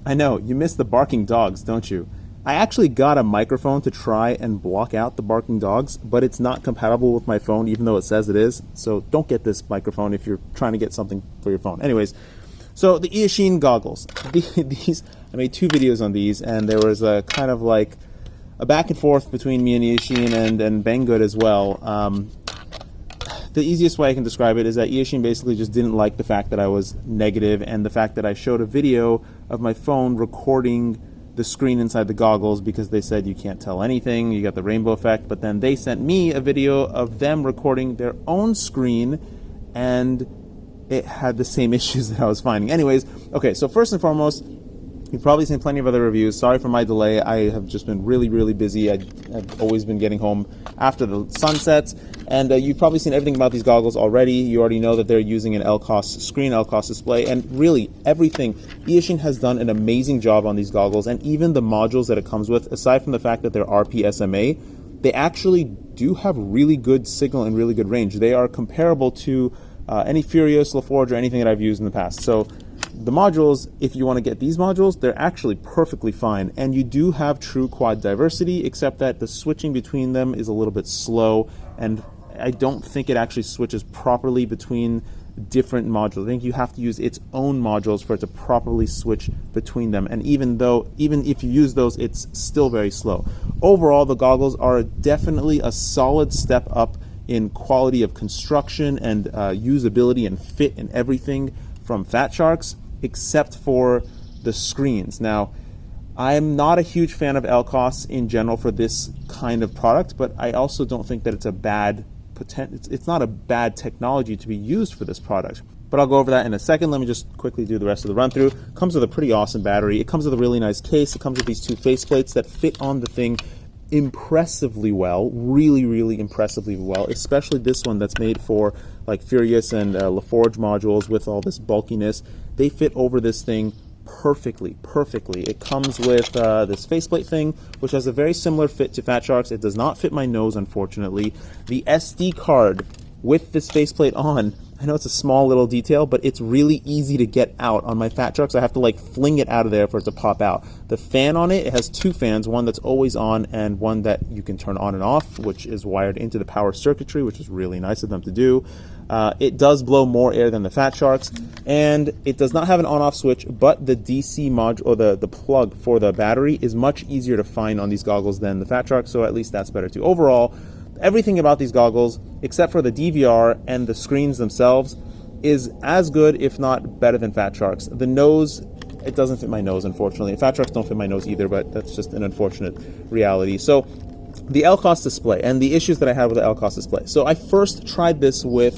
I know, you miss the barking dogs, don't you? I actually got a microphone to try and block out the barking dogs, but it's not compatible with my phone, even though it says it is. So don't get this microphone if you're trying to get something for your phone. Anyways, so the Eachine goggles. These, I made 2 videos on these, and there was a kind of like a back and forth between me and Eachine and Banggood as well. The easiest way I can describe it is that Eachine basically just didn't like the fact that I was negative and the fact that I showed a video of my phone recording the screen inside the goggles, because they said you can't tell anything, you got the rainbow effect. But then they sent me a video of them recording their own screen and it had the same issues that I was finding. Anyways, okay, so first and foremost, you've probably seen plenty of other reviews. Sorry for my delay. I have just been really, really busy. I've always been getting home after the sun sets. And you've probably seen everything about these goggles already. You already know that they're using an LCOS screen, LCOS display, and really everything. Eachine has done an amazing job on these goggles, and even the modules that it comes with, aside from the fact that they're RPSMA, they actually do have really good signal and really good range. They are comparable to any Furious, LaForge, or anything that I've used in the past. So the modules, if you want to get these modules, they're actually perfectly fine. And you do have true quad diversity, except that the switching between them is a little bit slow, and I don't think it actually switches properly between different modules. I think you have to use its own modules for it to properly switch between them. And even if you use those, it's still very slow. Overall, the goggles are definitely a solid step up in quality of construction and usability and fit and everything from Fat Shark's, except for the screens. Now, I'm not a huge fan of LCOS in general for this kind of product, but I also don't think that it's a bad it's not a bad technology to be used for this product. But I'll go over that in a second. Let me just quickly do the rest of the run through. It comes with a pretty awesome battery. It comes with a really nice case. It comes with these 2 faceplates that fit on the thing impressively well, really impressively well, especially this one that's made for like Furious and LaForge modules with all this bulkiness. They fit over this thing perfectly. It comes with this faceplate thing, which has a very similar fit to Fat Shark's. It does not fit my nose, unfortunately. The SD card with this faceplate on, I know it's a small little detail, but it's really easy to get out. On my Fat Shark's, I have to like fling it out of there for it to pop out. The fan on it has 2 fans, one that's always on and one that you can turn on and off, which is wired into the power circuitry, which is really nice of them to do. It does blow more air than the Fat Shark's, and it does not have an on-off switch, but the DC module, or the plug for the battery, is much easier to find on these goggles than the Fat Shark, so at least that's better too. Overall, everything about these goggles, except for the DVR and the screens themselves, is as good, if not better than Fat Shark's. The nose, it doesn't fit my nose, unfortunately. Fat Sharks don't fit my nose either, but that's just an unfortunate reality. So the LCOS display and the issues that I had with the LCOS display. So I first tried this with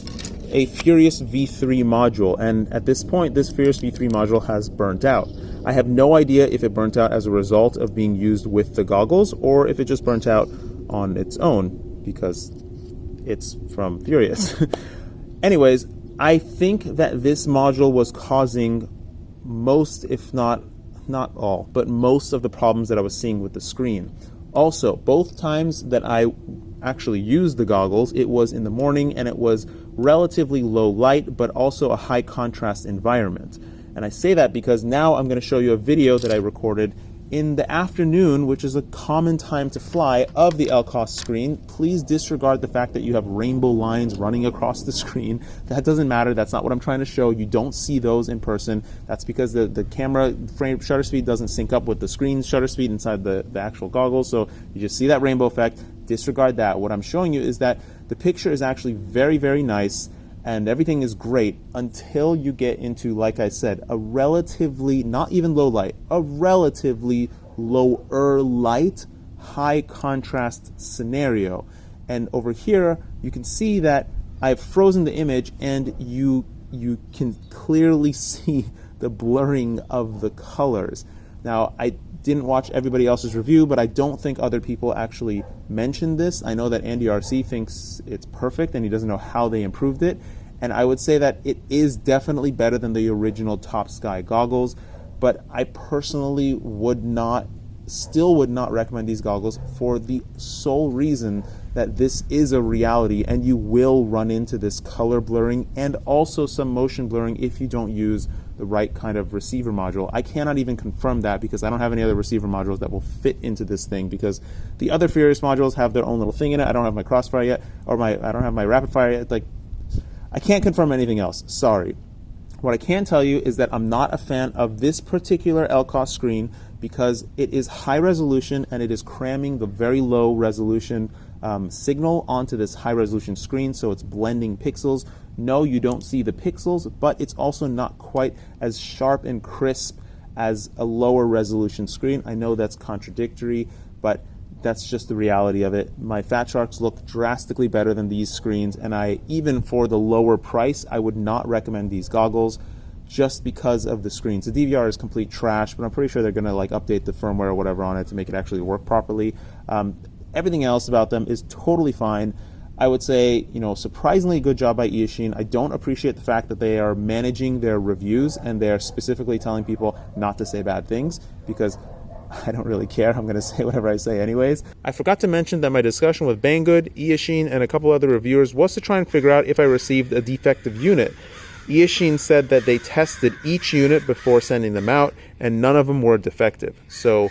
a Furious V3 module, and at this point, this Furious V3 module has burnt out. I have no idea if it burnt out as a result of being used with the goggles, or if it just burnt out on its own, because it's from Furious. Anyways, I think that this module was causing most, if not all, but most of the problems that I was seeing with the screen. Also, both times that I actually used the goggles, it was in the morning and it was relatively low light, but also a high contrast environment. And I say that because now I'm going to show you a video that I recorded in the afternoon, which is a common time to fly, of the LCOS screen. Please disregard the fact that you have rainbow lines running across the screen. That doesn't matter. That's not what I'm trying to show. You don't see those in person. That's because the camera frame shutter speed doesn't sync up with the screen shutter speed inside the actual goggles. So you just see that rainbow effect. Disregard that. What I'm showing you is that the picture is actually very, very nice, and everything is great until you get into, like I said, a relatively, not even low light, a relatively lower light, high contrast scenario. And over here, you can see that I've frozen the image, and you can clearly see the blurring of the colors. Now, I didn't watch everybody else's review, but I don't think other people actually mentioned this. I know that Andy RC thinks it's perfect and he doesn't know how they improved it. And I would say that it is definitely better than the original Top Sky goggles, but I personally still would not recommend these goggles for the sole reason that this is a reality and you will run into this color blurring and also some motion blurring if you don't use the right kind of receiver module. I cannot even confirm that because I don't have any other receiver modules that will fit into this thing, because the other Furious modules have their own little thing in it. I don't have my Crossfire yet, or I don't have my Rapid Fire yet. Like, I can't confirm anything else. Sorry. What I can tell you is that I'm not a fan of this particular LCOS screen because it is high resolution and it is cramming the very low resolution signal onto this high resolution screen, so it's blending pixels. No, you don't see the pixels, but it's also not quite as sharp and crisp as a lower resolution screen. I know that's contradictory, but that's just the reality of it. My Fat Sharks look drastically better than these screens, and even for the lower price, I would not recommend these goggles just because of the screens. The DVR is complete trash, but I'm pretty sure they're gonna like update the firmware or whatever on it to make it actually work properly. Everything else about them is totally fine. I would say, surprisingly good job by Eachine. I don't appreciate the fact that they are managing their reviews and they're specifically telling people not to say bad things, because I don't really care. I'm going to say whatever I say anyways. I forgot to mention that my discussion with Banggood, Eachine, and a couple other reviewers was to try and figure out if I received a defective unit. Eachine said that they tested each unit before sending them out, and none of them were defective. So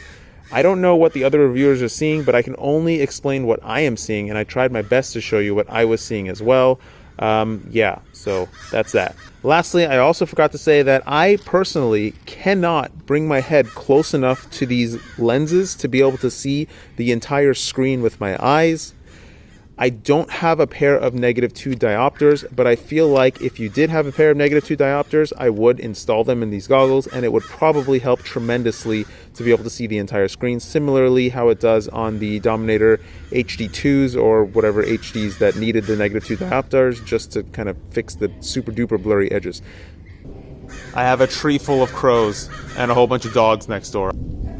I don't know what the other reviewers are seeing, but I can only explain what I am seeing, and I tried my best to show you what I was seeing as well. Yeah, so that's that. Lastly, I also forgot to say that I personally cannot bring my head close enough to these lenses to be able to see the entire screen with my eyes. I don't have a pair of -2 diopters, but I feel like if you did have a pair of -2 diopters, I would install them in these goggles, and it would probably help tremendously to be able to see the entire screen, similarly how it does on the Dominator HD2s or whatever HDs that needed the -2 diopters just to kind of fix the super duper blurry edges. I have a tree full of crows and a whole bunch of dogs next door.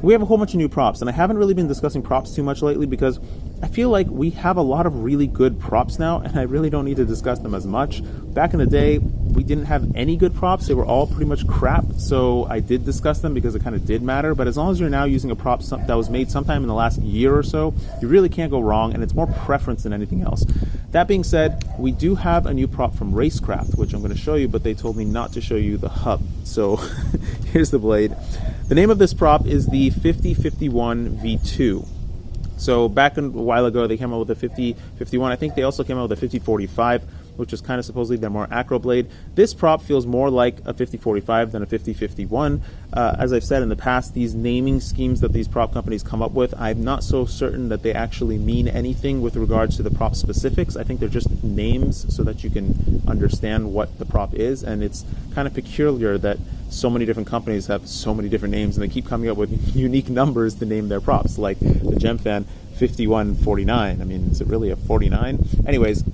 We have a whole bunch of new props, and I haven't really been discussing props too much lately because I feel like we have a lot of really good props now, and I really don't need to discuss them as much. Back in the day, we didn't have any good props. They were all pretty much crap, so I did discuss them because it kind of did matter. But as long as you're now using a prop that was made sometime in the last year or so, you really can't go wrong, and it's more preference than anything else. That being said, we do have a new prop from Racekraft, which I'm going to show you, but they told me not to show you the hub. So here's the blade. The name of this prop is the 5051 V2. So back a while ago, they came out with a 5051. I think they also came out with a 5045, which is kind of supposedly their more acro blade. This prop feels more like a 5045 than a 5051. As I've said in the past, these naming schemes that these prop companies come up with, I'm not so certain that they actually mean anything with regards to the prop specifics. I think they're just names so that you can understand what the prop is, and it's kind of peculiar that so many different companies have so many different names and they keep coming up with unique numbers to name their props, like the Gemfan 5149. I mean, is it really a 49? Anyways,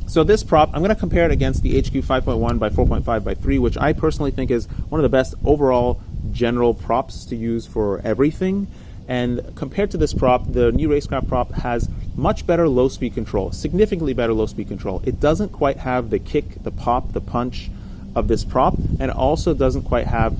so this prop, I'm going to compare it against the HQ 5.1 by 4.5 by 3, which I personally think is one of the best overall general props to use for everything. And compared to this prop, the new Racecraft prop has much better low speed control, significantly better low speed control. It doesn't quite have the kick, the pop, the punch of this prop, and also doesn't quite have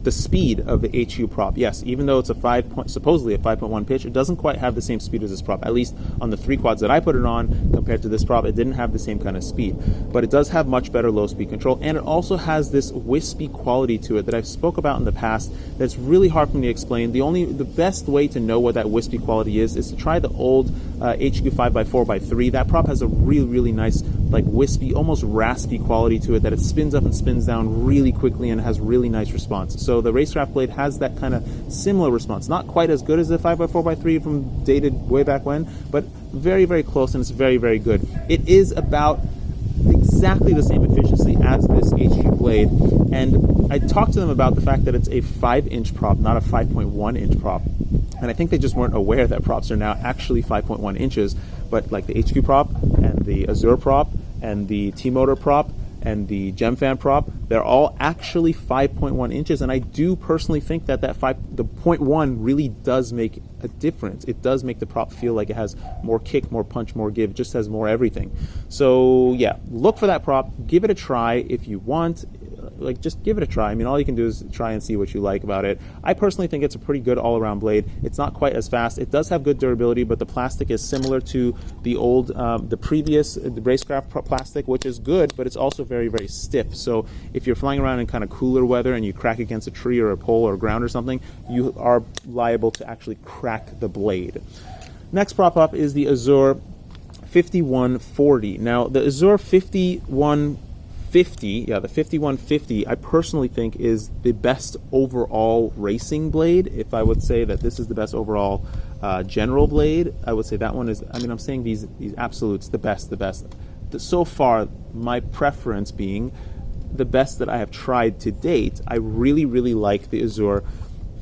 the speed of the HQ prop. Yes, even though it's supposedly a 5.1 pitch, it doesn't quite have the same speed as this prop. At least on the 3 quads that I put it on, compared to this prop, it didn't have the same kind of speed. But it does have much better low speed control, and it also has this wispy quality to it that I've spoke about in the past that's really hard for me to explain. The best way to know what that wispy quality is to try the old HQ 5x4x3. That prop has a really, really nice, like wispy, almost raspy quality to it that it spins up and spins down really quickly and has really nice response. So the Racecraft blade has that kind of similar response. Not quite as good as the 5x4x3 from dated way back when, but very, very close, and it's very, very good. It is about exactly the same efficiency as this HQ blade, and I talked to them about the fact that it's a 5-inch prop, not a 5.1-inch prop. And I think they just weren't aware that props are now actually 5.1 inches, but like the HQ prop and the Azure prop and the T-Motor prop and the Gemfan prop, they're all actually 5.1 inches, and I do personally think that the 0.1 really does make a difference. It does make the prop feel like it has more kick, more punch, more give, just has more everything. So yeah, look for that prop, give it a try if you want. like, just give it a try. I mean, all you can do is try and see what you like about it. I personally think it's a pretty good all-around blade. It's not quite as fast. It does have good durability, but the plastic is similar to the old, the previous Racecraft plastic, which is good, but it's also very, very stiff. So if you're flying around in kind of cooler weather and you crack against a tree or a pole or ground or something, you are liable to actually crack the blade. Next prop up is the Azure 5140. Now, the Azure 5150, the 5150, I personally think is the best overall racing blade. If I would say that this is the best overall general blade, I would say that one is, I mean, I'm saying these absolutes, the best. So far, my preference being the best that I have tried to date, I really, really like the Azure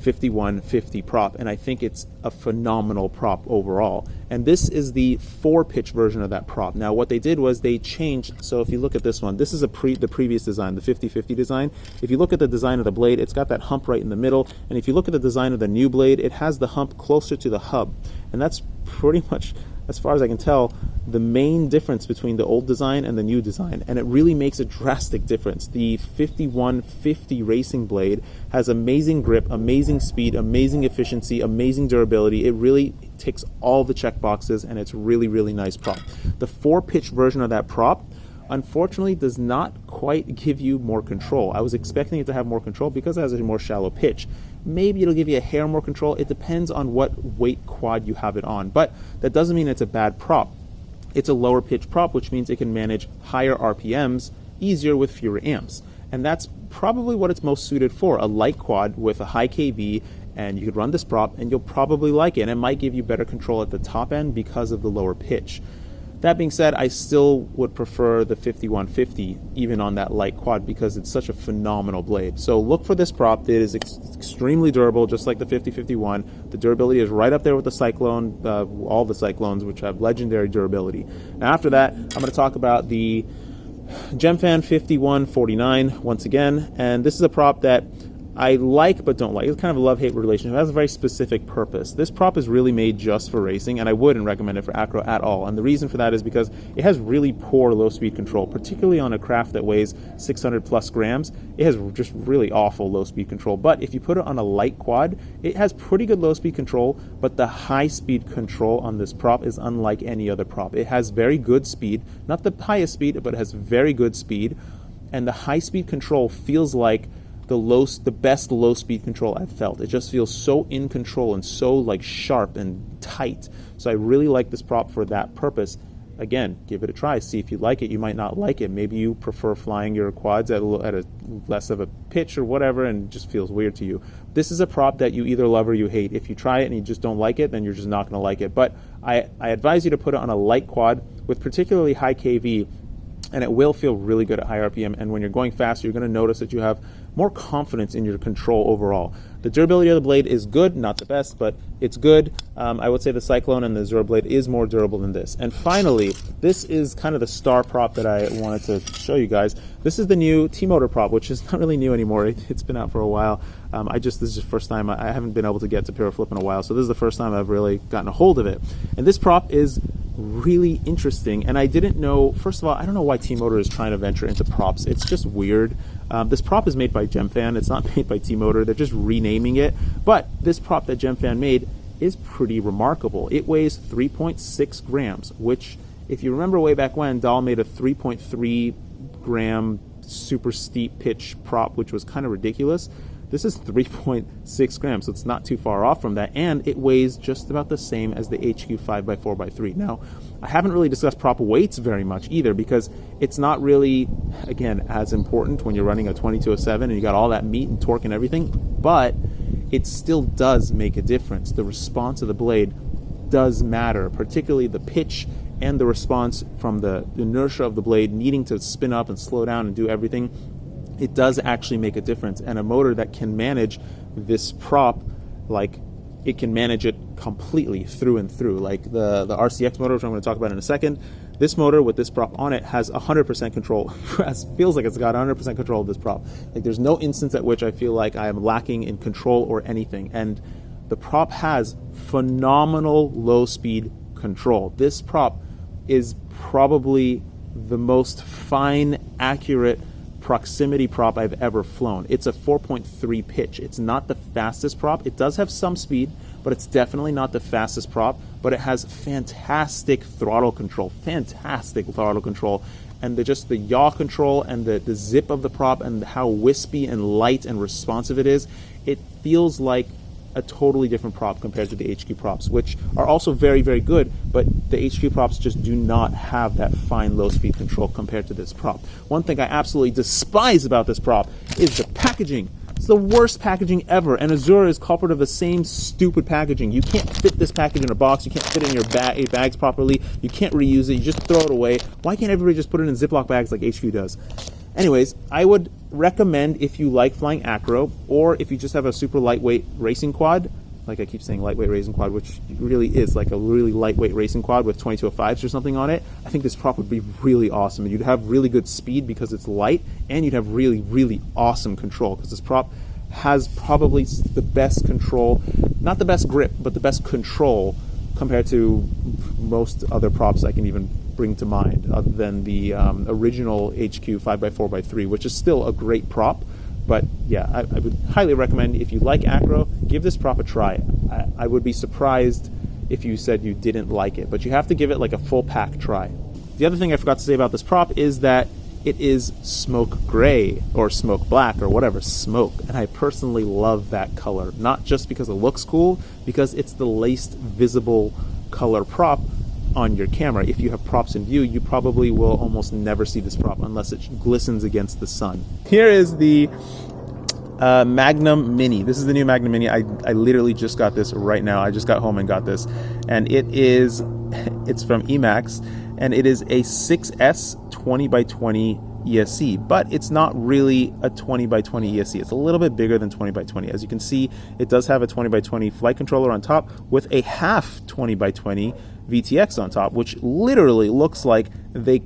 5150 prop, and I think it's a phenomenal prop overall. And this is the 4-pitch version of that prop. Now, what they did was they changed. So if you look at this one, this is the previous design, the 5050 design. If you look at the design of the blade, it's got that hump right in the middle. And if you look at the design of the new blade, it has the hump closer to the hub. And that's pretty much, as far as I can tell, the main difference between the old design and the new design, and it really makes a drastic difference. The 5150 racing blade has amazing grip, amazing speed, amazing efficiency, amazing durability. It really ticks all the check boxes, and it's really, really nice prop. The 4-pitch version of that prop, unfortunately, does not quite give you more control. I was expecting it to have more control because it has a more shallow pitch. Maybe it'll give you a hair more control. It depends on what weight quad you have it on, but that doesn't mean it's a bad prop. It's a lower pitch prop, which means it can manage higher RPMs easier with fewer amps. And that's probably what it's most suited for, a light quad with a high kV, and you could run this prop and you'll probably like it. And it might give you better control at the top end because of the lower pitch. That being said, I still would prefer the 5150 even on that light quad because it's such a phenomenal blade. So look for this prop. It is extremely durable, just like the 5051. The durability is right up there with the Cyclone, all the Cyclones, which have legendary durability. Now after that, I'm going to talk about the Gemfan 5149 once again, and this is a prop that I like but don't like. It's kind of a love-hate relationship. It has a very specific purpose. This prop is really made just for racing, and I wouldn't recommend it for acro at all. And the reason for that is because it has really poor low-speed control, particularly on a craft that weighs 600 plus grams. It has just really awful low-speed control. But if you put it on a light quad, it has pretty good low-speed control, but the high-speed control on this prop is unlike any other prop. It has very good speed, not the highest speed, but it has very good speed, and the high-speed control feels like the best low speed control I've felt. It just feels so in control and so like sharp and tight. So I really like this prop for that purpose. Again, give it a try. See if you like it. You might not like it. Maybe you prefer flying your quads at a less of a pitch or whatever, and it just feels weird to you. This is a prop that you either love or you hate. If you try it and you just don't like it, then you're just not going to like it. But I advise you to put it on a light quad with particularly high KV, and it will feel really good at high RPM. And when you're going faster, you're going to notice that you have more confidence in your control overall. The durability of the blade is good, not the best, but it's good. I would say the Cyclone and the Azure blade is more durable than this. And finally, this is kind of the star prop that I wanted to show you guys. This is the new T-Motor prop, which is not really new anymore. It's been out for a while. This is the first time I haven't been able to get to Pyroflip in a while, so this is the first time I've really gotten a hold of it. And this prop is really interesting, and I didn't know, first of all, I don't know why T-Motor is trying to venture into props. It's just weird. This prop is made by Gemfan. It's not made by T-Motor. They're just renaming it. But this prop that Gemfan made is pretty remarkable. It weighs 3.6 grams, which, if you remember way back when, Dahl made a 3.3 gram super steep pitch prop, which was kind of ridiculous. This is 3.6 grams, so it's not too far off from that, and it weighs just about the same as the HQ 5x4x3. Now, I haven't really discussed prop weights very much either, because it's not really, again, as important when you're running a 2207 and you got all that meat and torque and everything, but it still does make a difference. The response of the blade does matter, particularly the pitch and the response from the inertia of the blade needing to spin up and slow down and do everything. It does actually make a difference, and a motor that can manage this prop, like, it can manage it completely through and through. Like the RCX motor, which I'm going to talk about in a second, this motor with this prop on it has 100% control. It feels like it's got 100% control of this prop. Like, there's no instance at which I feel like I am lacking in control or anything, and the prop has phenomenal low speed control. This prop is probably the most fine, accurate proximity prop I've ever flown. It's a 4.3 pitch. It's not the fastest prop. It does have some speed, but it's definitely not the fastest prop, but it has fantastic throttle control, and the yaw control and the zip of the prop and how wispy and light and responsive it is. It feels like a totally different prop compared to the HQ props, which are also very, very good, but the HQ props just do not have that fine low speed control compared to this prop. One thing I absolutely despise about this prop is the packaging. It's the worst packaging ever, and Azure is culprit of the same stupid packaging. You can't fit this package in a box, you can't fit it in your bags properly, you can't reuse it, you just throw it away. Why can't everybody just put it in Ziploc bags like HQ does? Anyways, I would recommend, if you like flying acro, or if you just have a super lightweight racing quad, like I keep saying lightweight racing quad, which really is like a really lightweight racing quad with 2205s or something on it, I think this prop would be really awesome. You'd have really good speed because it's light, and you'd have really, really awesome control, because this prop has probably the best control, not the best grip, but the best control compared to most other props I can even bring to mind, other than the original HQ 5x4x3, which is still a great prop. But yeah, I would highly recommend, if you like acro, give this prop a try. I would be surprised if you said you didn't like it, but you have to give it like a full pack try. The other thing I forgot to say about this prop is that it is smoke gray or smoke black or whatever, smoke, and I personally love that color, not just because it looks cool, because it's the least visible color prop on your camera. If you have props in view, you probably will almost never see this prop unless it glistens against the sun. Here is the Magnum Mini. This is the new Magnum Mini. I literally just got this right now. I just got home and got this, and it's from Emax, and it is a 6S 20x20 ESC, but it's not really a 20x20 ESC. It's a little bit bigger than 20x20. As you can see, it does have a 20x20 flight controller on top with a half 20x20 VTX on top, which literally looks like they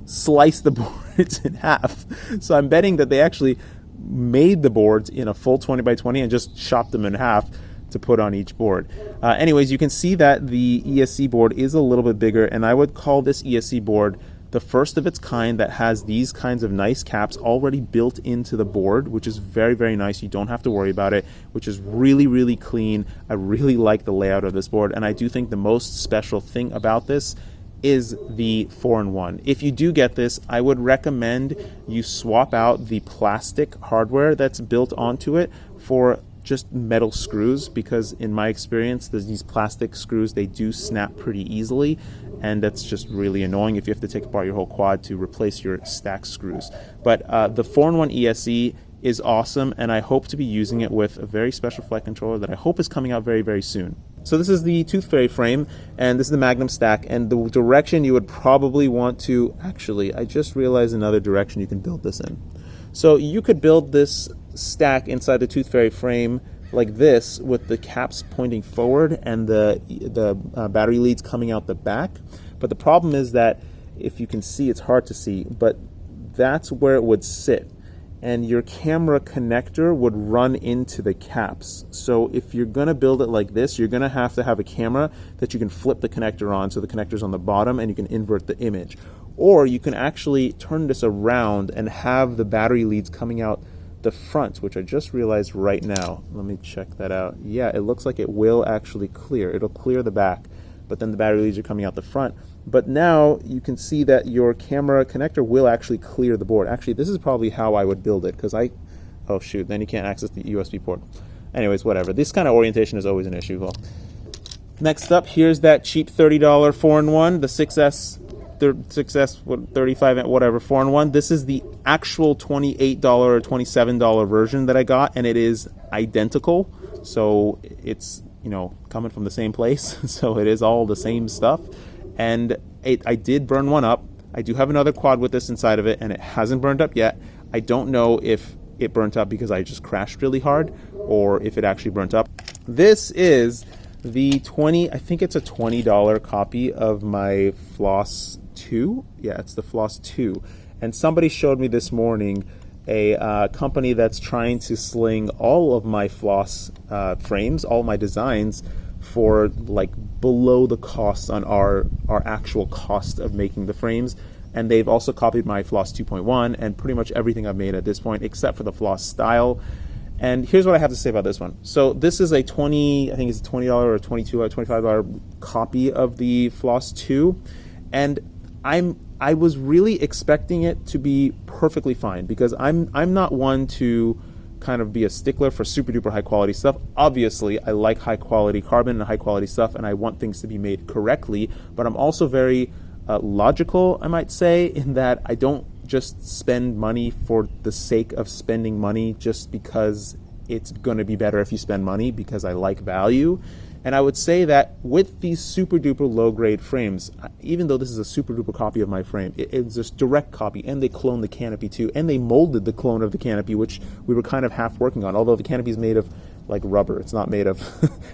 sliced the boards in half. So I'm betting that they actually made the boards in a full 20x20 and just chopped them in half to put on each board. Anyways, you can see that the ESC board is a little bit bigger, and I would call this ESC board the first of its kind that has these kinds of nice caps already built into the board, which is very, very nice. You don't have to worry about it, which is really, really clean. I really like the layout of this board, and I do think the most special thing about this is the 4-in-1. If you do get this, I would recommend you swap out the plastic hardware that's built onto it for just metal screws, because in my experience, these plastic screws, they do snap pretty easily, and that's just really annoying if you have to take apart your whole quad to replace your stack screws. But the 4-in-1 ESC is awesome, and I hope to be using it with a very special flight controller that I hope is coming out very, very soon. So this is the Tooth Fairy frame, and this is the Magnum stack, and the direction you would probably want to, actually, I just realized another direction you can build this in. So you could build this stack inside the Tooth Fairy frame like this, with the caps pointing forward and the battery leads coming out the back. But the problem is that, if you can see, it's hard to see, but that's where it would sit, and your camera connector would run into the caps. So if you're going to build it like this, you're going to have a camera that you can flip the connector on, so the connector's on the bottom and you can invert the image. Or you can actually turn this around and have the battery leads coming out the front, which I just realized right now. Let me check that out. Yeah, it looks like it will actually clear. It'll clear the back, but then the battery leads are coming out the front. But now you can see that your camera connector will actually clear the board. Actually, this is probably how I would build it, because oh shoot, then you can't access the USB port. Anyways, whatever. This kind of orientation is always an issue. Well, next up, here's that cheap $30 4-in-1, the 6S 35, whatever, 4-in-1. This is the actual $28 or $27 version that I got, and it is identical. So it's, coming from the same place. So it is all the same stuff. And I did burn one up. I do have another quad with this inside of it, and it hasn't burned up yet. I don't know if it burnt up because I just crashed really hard, or if it actually burnt up. This is the I think it's a $20 copy of my Floss 2. Yeah, it's the Floss 2. And somebody showed me this morning a company that's trying to sling all of my Floss frames, all my designs, for like below the cost on our actual cost of making the frames. and they've also copied my Floss 2.1 and pretty much everything I've made at this point, except for the FlosStyle. And here's what I have to say about this one. So this is a I think it's a $20 or $22 or $25 copy of the Floss 2, and I was really expecting it to be perfectly fine, because I'm not one to kind of be a stickler for super duper high quality stuff. Obviously, I like high quality carbon and high quality stuff, and I want things to be made correctly, but I'm also very logical, I might say, in that I don't just spend money for the sake of spending money just because it's going to be better if you spend money, because I like value. And I would say that with these super duper low grade frames, even though this is a super duper copy of my frame, it's just direct copy, and they cloned the canopy too, and they molded the clone of the canopy, which we were kind of half working on, although the canopy is made of like rubber. It's not made of,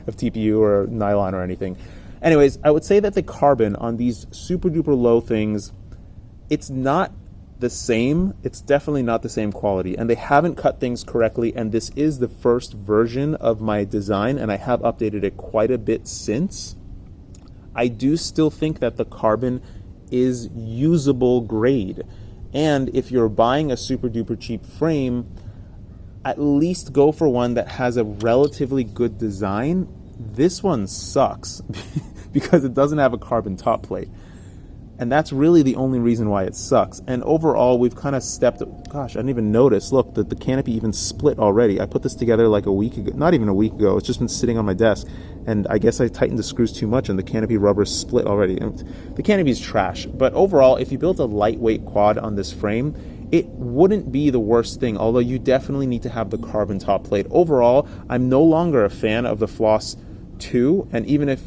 of TPU or nylon or anything. Anyways, I would say that the carbon on these super duper low things, it's not the same. It's definitely not the same quality, and they haven't cut things correctly, and this is the first version of my design, and I have updated it quite a bit since. I do still think that the carbon is usable grade, and if you're buying a super duper cheap frame, at least go for one that has a relatively good design. This one sucks because it doesn't have a carbon top plate. And that's really the only reason why it sucks. And overall, we've kind of stepped, gosh, I didn't even notice. Look, the canopy even split already. I put this together like a week ago, not even a week ago. It's just been sitting on my desk. And I guess I tightened the screws too much and the canopy rubber split already. And the canopy is trash. But overall, if you built a lightweight quad on this frame, it wouldn't be the worst thing, although you definitely need to have the carbon top plate. Overall, I'm no longer a fan of the Floss 2, and even if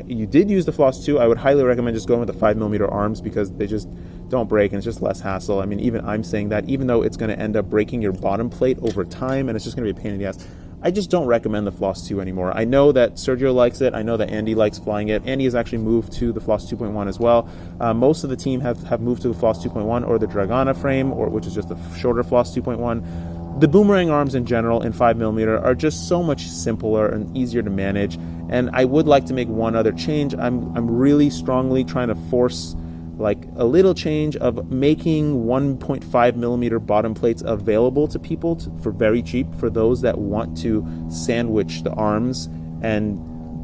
you did use the Floss 2, I would highly recommend just going with the 5mm arms, because they just don't break and it's just less hassle. I mean, even I'm saying that, even though it's going to end up breaking your bottom plate over time and it's just going to be a pain in the ass, I just don't recommend the Floss 2 anymore. I know that Sergio likes it. I know that Andy likes flying it. Andy has actually moved to the Floss 2.1 as well. Most of the team have moved to the Floss 2.1 or the Dragana frame, which is just the shorter Floss 2.1. The boomerang arms in general in 5mm are just so much simpler and easier to manage. And I would like to make one other change. I'm really strongly trying to force like a little change of making 1.5mm bottom plates available to people for very cheap, for those that want to sandwich the arms, and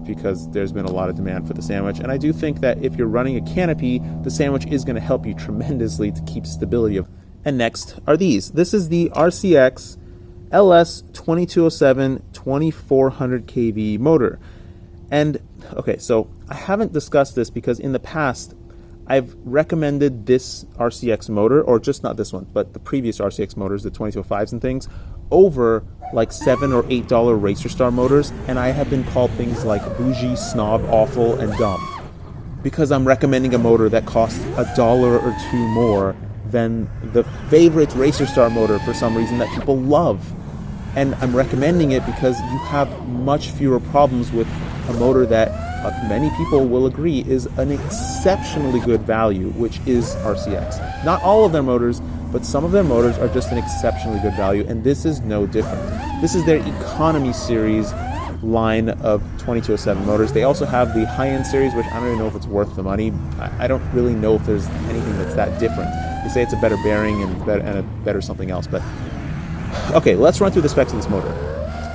because there's been a lot of demand for the sandwich. And I do think that if you're running a canopy, the sandwich is going to help you tremendously to keep stability of. And next are these. This is the RCX LS2207 2400 kV motor. And okay, so I haven't discussed this because in the past I've recommended this RCX motor, or just not this one, but the previous RCX motors, the 2205s and things, over like $7 or $8 Racerstar motors, and I have been called things like bougie, snob, awful, and dumb, because I'm recommending a motor that costs $1 or $2 more than the favorite Racerstar motor for some reason that people love. And I'm recommending it because you have much fewer problems with a motor that many people will agree is an exceptionally good value, which is RCX. Not all of their motors, but some of their motors are just an exceptionally good value, and this is no different. This is their economy series line of 2207 motors. They also have the high-end series, which I don't even know if it's worth the money. I don't really know if there's anything that's that different. They say it's a better bearing and a better something else, but okay, let's run through the specs of this motor.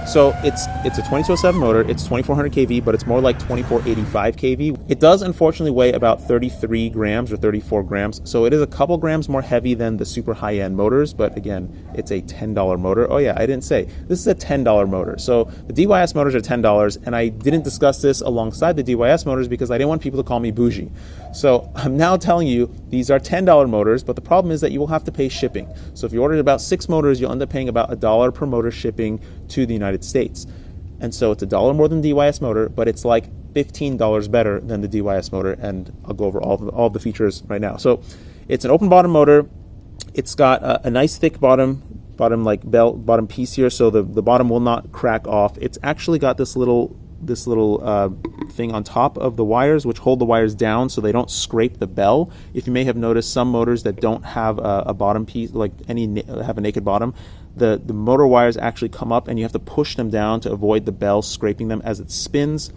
So it's a 2207 motor, it's 2400 kV, but it's more like 2485 kV. It does unfortunately weigh about 33 grams or 34 grams, so it is a couple grams more heavy than the super high-end motors, but again, it's a $10 motor. Oh yeah, I didn't say. This is a $10 motor. So the DYS motors are $10, and I didn't discuss this alongside the DYS motors because I didn't want people to call me bougie. So I'm now telling you these are $10 motors, but the problem is that you will have to pay shipping. So if you ordered about 6 motors, you'll end up paying about $1 per motor shipping to the United States. And so it's $1 more than the DYS motor, but it's like $15 better than the DYS motor, and I'll go over all of the features right now. So it's an open bottom motor. It's got a nice thick bottom like belt bottom piece here, so the bottom will not crack off. It's actually got this little thing on top of the wires which hold the wires down so they don't scrape the bell. If you may have noticed, some motors that don't have a bottom piece, like have a naked bottom, the motor wires actually come up and you have to push them down to avoid the bell scraping them as it spins.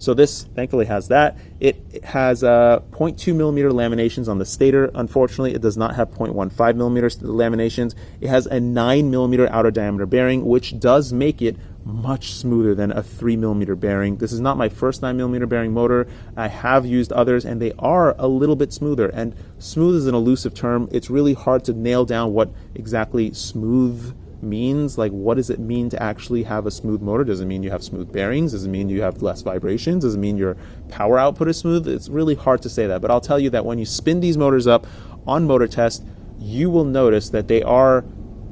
So this thankfully has that. It has 0.2 millimeter laminations on the stator. Unfortunately, it does not have 0.15 millimeter laminations. It has a 9 millimeter outer diameter bearing, which does make it much smoother than a 3 millimeter bearing. This is not my first 9 millimeter bearing motor. I have used others and they are a little bit smoother, and smooth is an elusive term. It's really hard to nail down what exactly smooth means. Like, what does it mean to actually have a smooth motor? Does it mean you have smooth bearings? Does it mean you have less vibrations? Does it mean your power output is smooth? It's really hard to say that, but I'll tell you that when you spin these motors up on motor test, you will notice that they are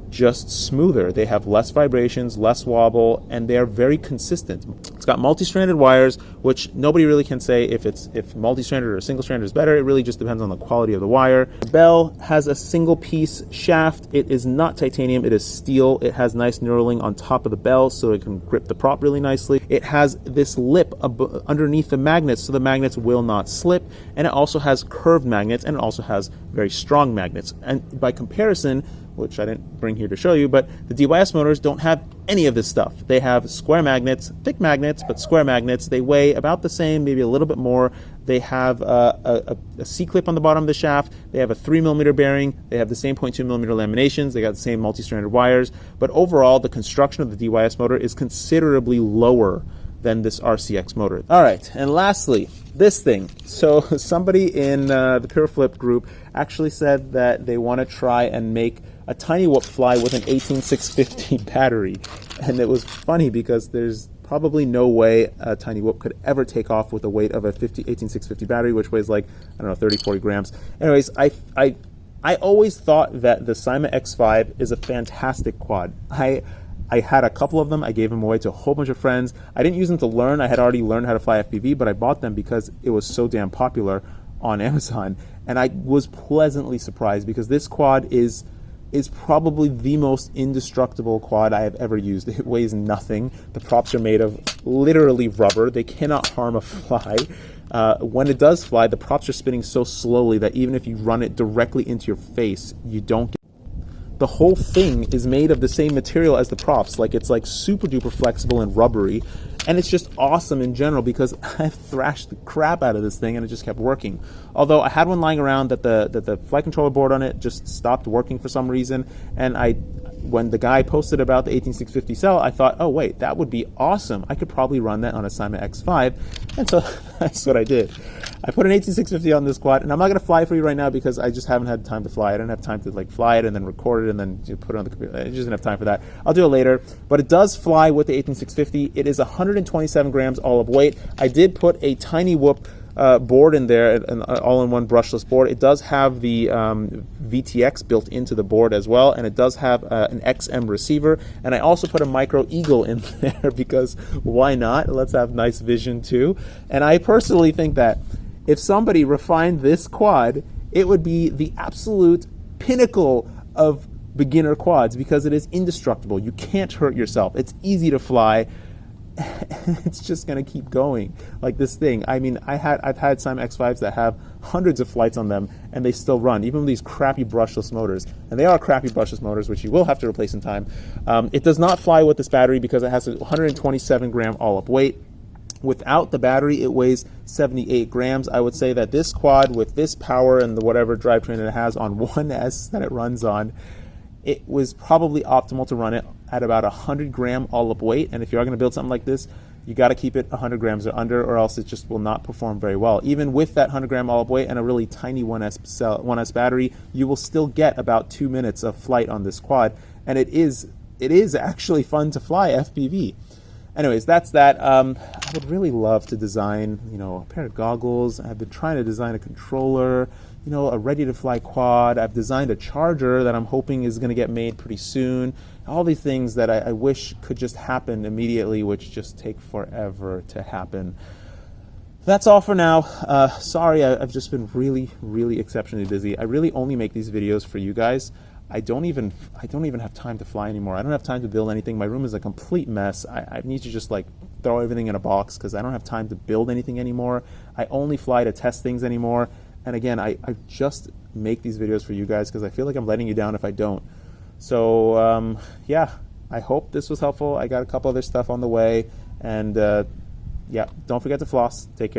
just smoother. They have less vibrations, less wobble, and they are very consistent. It's got multi-stranded wires, which nobody really can say if multi-stranded or single-stranded is better. It really just depends on the quality of the wire. The bell has a single-piece shaft. It is not titanium, it is steel. It has nice knurling on top of the bell so it can grip the prop really nicely. It has this lip underneath the magnets so the magnets will not slip, and it also has curved magnets, and it also has very strong magnets. And by comparison, which I didn't bring here to show you, but the DYS motors don't have any of this stuff. They have square magnets, thick magnets, but square magnets. They weigh about the same, maybe a little bit more. They have a C-clip on the bottom of the shaft. They have a 3 millimeter bearing. They have the same 0.2 millimeter laminations. They got the same multi-stranded wires. But overall, the construction of the DYS motor is considerably lower than this RCX motor. All right, and lastly, this thing. So somebody in the Pure Flip group actually said that they want to try and make a tiny whoop fly with an 18650 battery. And it was funny because there's probably no way a tiny whoop could ever take off with the weight of a 18650 battery, which weighs like, I don't know, 30, 40 grams. Anyways, I always thought that the Syma X5 is a fantastic quad. I had a couple of them. I gave them away to a whole bunch of friends. I didn't use them to learn. I had already learned how to fly FPV, but I bought them because it was so damn popular on Amazon. And I was pleasantly surprised because this quad is probably the most indestructible quad I have ever used. It weighs nothing. The props are made of literally rubber. They cannot harm a fly. When it does fly, the props are spinning so slowly that even if you run it directly into your face, you don't get. The whole thing is made of the same material as the props. Like, it's like super duper flexible and rubbery, and it's just awesome in general because I thrashed the crap out of this thing and it just kept working. Although I had one lying around that the flight controller board on it just stopped working for some reason, and when the guy posted about the 18650 cell, I thought, oh wait, that would be awesome. I could probably run that on a Syma X5, and so that's what I did. I put an 18650 on this quad, and I'm not going to fly for you right now because I just haven't had time to fly. I don't have time to like fly it and then record it and then put it on the computer. I just didn't have time for that. I'll do it later, but it does fly with the 18650. It is 127 grams all of weight. I did put a tiny whoop board in there, an all-in-one brushless board. It does have the VTX built into the board as well, and it does have an XM receiver, and I also put a micro eagle in there because why not? Let's have nice vision too. And I personally think that if somebody refined this quad, it would be the absolute pinnacle of beginner quads because it is indestructible. You can't hurt yourself. It's easy to fly. It's just going to keep going like this thing. I mean, I've had Syma X5s that have hundreds of flights on them and they still run, even with these crappy brushless motors. And they are crappy brushless motors, which you will have to replace in time. It does not fly with this battery because it has a 127 gram all-up weight. Without the battery, it weighs 78 grams. I would say that this quad with this power and the whatever drivetrain it has on 1S that it runs on, it was probably optimal to run it at about 100 gram all-up weight. And if you are going to build something like this, you got to keep it 100 grams or under, or else it just will not perform very well. Even with that 100 gram all-up weight and a really tiny 1S battery, you will still get about 2 minutes of flight on this quad. And it is actually fun to fly FPV. Anyways, that's that. I would really love to design, a pair of goggles. I've been trying to design a controller, a ready-to-fly quad. I've designed a charger that I'm hoping is going to get made pretty soon. All these things that I wish could just happen immediately, which just take forever to happen. That's all for now. Sorry, I've just been really, really exceptionally busy. I really only make these videos for you guys. I don't even have time to fly anymore. I don't have time to build anything. My room is a complete mess. I need to just like throw everything in a box because I don't have time to build anything anymore. I only fly to test things anymore. And again, I just make these videos for you guys because I feel like I'm letting you down if I don't. So yeah, I hope this was helpful. I got a couple other stuff on the way, and Yeah, don't forget to floss. Take care.